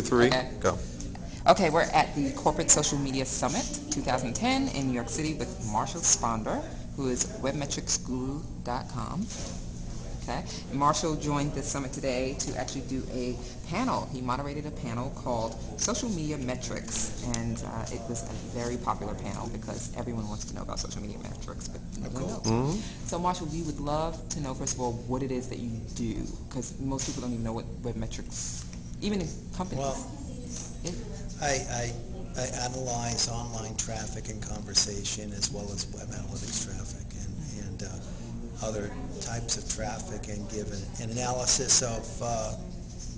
Three, Okay. go. Okay, we're at the Corporate Social Media Summit 2010 in New York City with Marshall Sponder, who is webmetricsguru.com. Okay, Marshall joined the summit today to actually do a panel. He moderated a panel called Social Media Metrics, and it was a very popular panel because everyone wants to know about social media metrics, but no one knows. So, Marshall, we would love to know, first of all, what it is that you do, because most people don't even know what web metrics, even in companies. Well, I, I analyze online traffic and conversation as well as web analytics traffic and other types of traffic and give an analysis of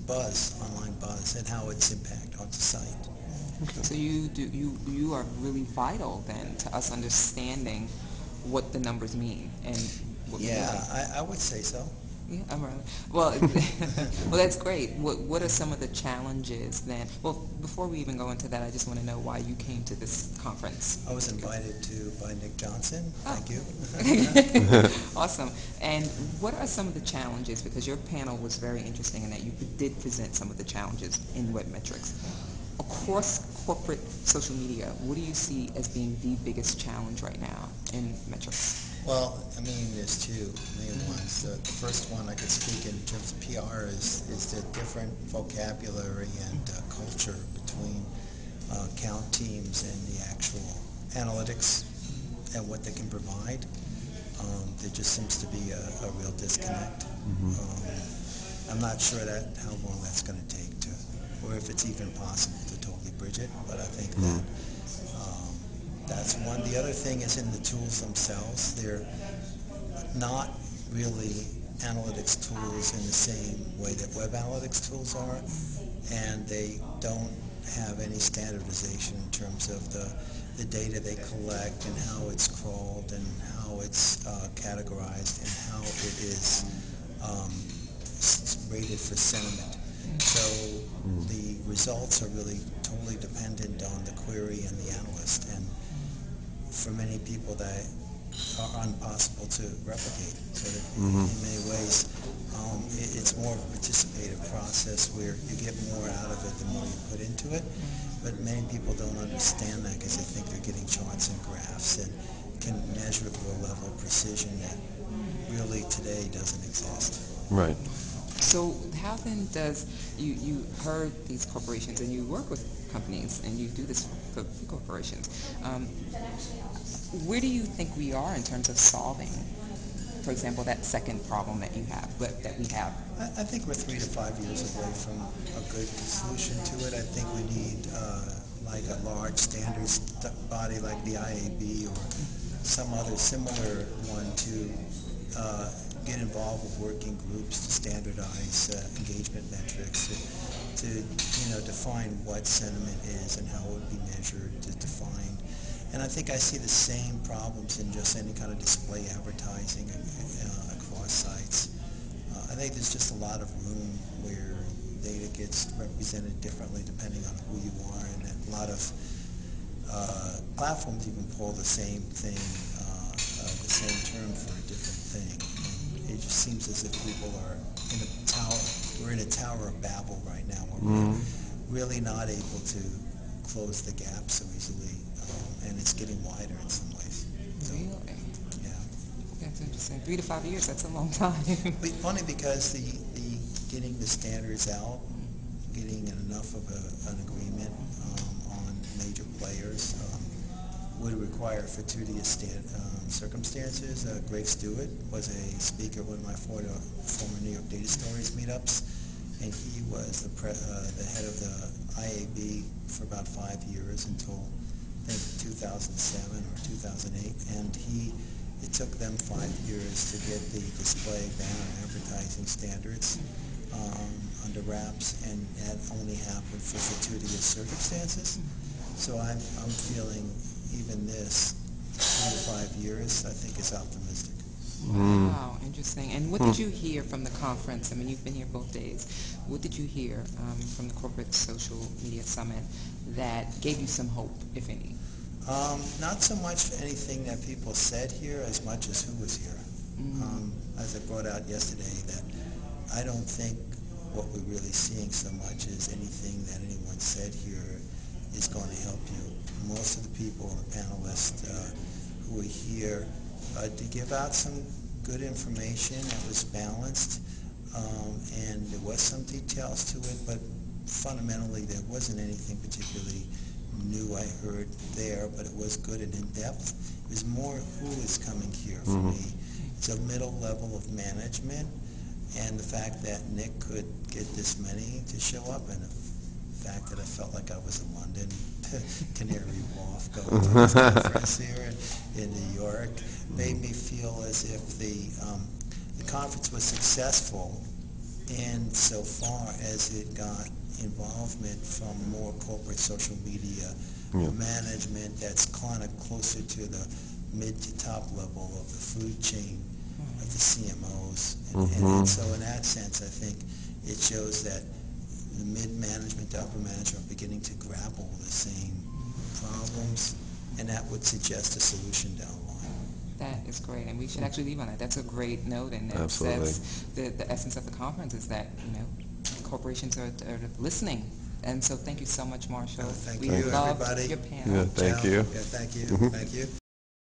buzz, online buzz, and how its impact on the site. So you are really vital then to us understanding what the numbers mean and what we're Yeah, doing. I would say so. Yeah, I'm right. Well, well, that's great. What are some of the challenges then? Well, before we even go into that, I just want to know why you came to this conference. I was invited to by Nick Johnson. Oh. Thank you. Awesome. And what are some of the challenges? Because your panel was very interesting in that you did present some of the challenges in web metrics. Across corporate social media, what do you see as being the biggest challenge right now in metrics? Well, I mean, there's two main ones. The first one I could speak in terms of PR is the different vocabulary and culture between account teams and the actual analytics and what they can provide. There just seems to be a real disconnect. I'm not sure how long that's going to take to, or if it's even possible to totally bridge it. But I think that that's one. The other thing is in the tools themselves. They're not really analytics tools in the same way that web analytics tools are, and they don't have any standardization in terms of the data they collect and how it's crawled and how it's categorized and how it is rated for sentiment. So the results are really totally dependent on the query and the analyst, and for many people that are impossible to replicate. So that in many ways, it's more of a participative process where you get more out of it the more you put into it. But many people don't understand that because they think they're getting charts and graphs and can measure it to a level of precision that really today doesn't exist. Right. So how then does you heard these corporations and you work with companies and you do this for corporations? Where do you think we are in terms of solving, for example, that second problem that you have that we have? I think we're 3 to 5 years away from a good solution to it. I think we need like a large standards body like the IAB or some other similar one to get involved with working groups to standardize engagement metrics, to define what sentiment is and how it would be measured, to define. And I think I see the same problems in just any kind of display advertising across sites. I think there's just a lot of room where data gets represented differently depending on who you are, and that a lot of platforms even pull the same thing, the same term for a different thing. And it just seems as if people are in a tower. We're in a Tower of Babel right now, where we're really not able to close the gap so easily, and it's getting wider in some ways. So, Really? yeah. That's interesting. 3 to 5 years, that's a long time. But only because the getting the standards out, getting enough of an agreement on major players would require fortuitous circumstances. Greg Stewart was a speaker at one of my former New York Data Stories meetups, and he was the head of the IAB for about 5 years until I think 2007 or 2008, and it took them 5 years to get the display banner advertising standards under wraps, and that only happened for fortuitous circumstances. So I'm feeling even this 3 to 5 years I think is optimistic. Wow, interesting. And what did you hear from the conference? I mean, you've been here both days. What did you hear from the Corporate Social Media Summit that gave you some hope, if any? Not so much anything that people said here as much as who was here. As I brought out yesterday, that I don't think what we're really seeing so much is anything that anyone said here is going to help you. Most of the people, the panelists who are here, to give out some good information that was balanced, and there was some details to it, but fundamentally there wasn't anything particularly new I heard there, but it was good and in-depth. It was more who is coming here for me. It's a middle level of management, and the fact that Nick could get this many to show up, and the fact that I felt like I was in London, Canary Wharf, going to this conference here in New York, made me feel as if the conference was successful in so far as it got involvement from more corporate social media management that's kind of closer to the mid to top level of the food chain of the CMOs. And so in that sense, I think it shows that the mid-management to upper management are beginning to grapple with the same problems, and that would suggest a solution down the line. That is great, and we should actually leave on that. That's a great note, and that's the essence of the conference is that, corporations are listening. And so thank you so much, Marshall. Thank we you, loved everybody. your panel. Yeah, thank you. Yeah, thank you. Thank you.